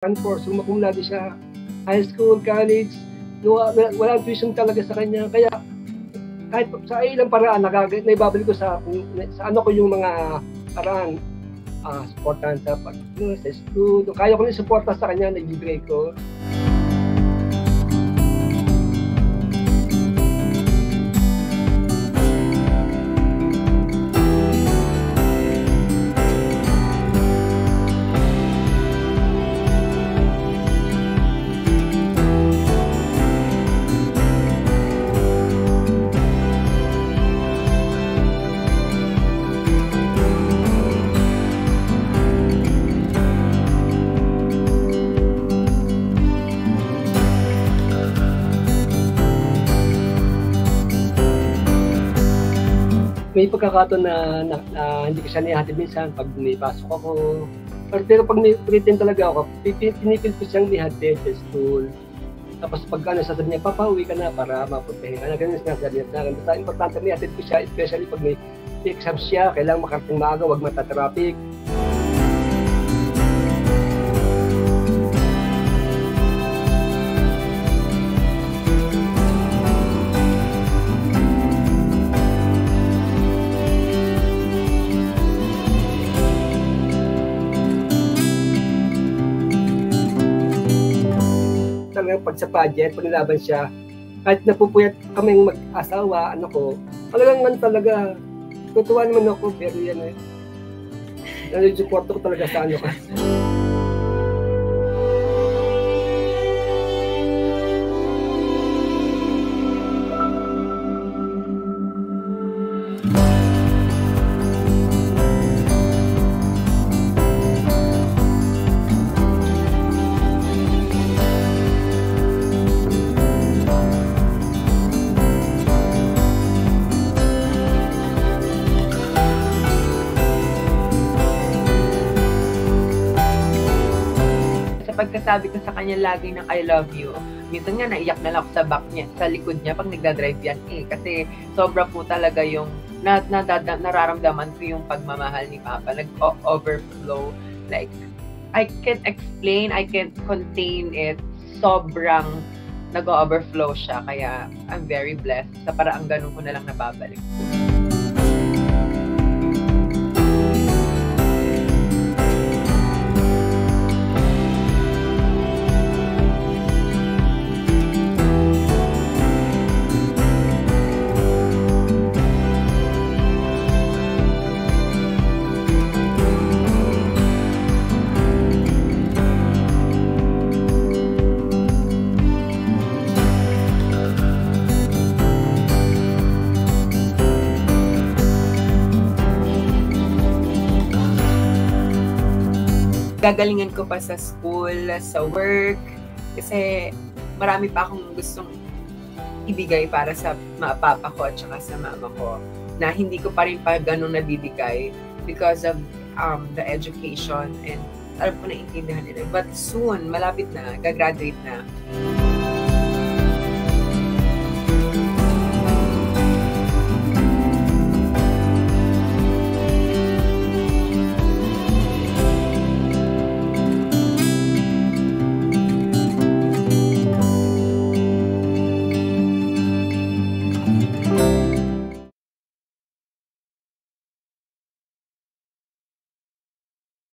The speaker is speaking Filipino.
course, summa cum laude siya, high school, college, walang tuition talaga sa kanya. Kaya kahit sa ilang paraan naibabalik ko sa ano ko yung mga paraan, supportahan sa sa school. Kaya ko rin suporta sa kanya, nagbibigay ko. May pagkakataon na hindi ko siya nihatid minsan pag may pasok ako. Pero pag may pretend talaga ako, pinipil ko siyang nihatid sa school. Tapos pag sasabi niya, Papa, uwi ka na para mapuntahin ka na. Ganun sinasabi niya sa akin. Basta importante nihatid ko siya, especially pag may exam siya, kailangan makarating maaga, huwag matatraffic. Pag sa budget, pag nilaban siya, kahit napupuyat kaming mag-asawa, talagang talaga, tutuwa naman ako, pero yan support ko talaga sa ka. Pagkasabi ko sa kanya lagi ng I love you, minsan nga naiyak na lang ako sa back niya, sa likod niya pag nagdadrive yan kasi sobra po talaga yung nararamdaman ko yung pagmamahal ni Papa, nag-overflow, like I can't explain, I can't contain it, sobrang nag-overflow siya, kaya I'm very blessed sa paraang ganun ko na lang nababalik. Gagalingan ko pa sa school, sa work, kasi marami pa akong gustong ibigay para sa papa ko at saka sa mama ko na hindi ko pa rin ganun nabibigay because of the education, and alam ko na intindihan nila. But soon, malapit na, gagraduate na.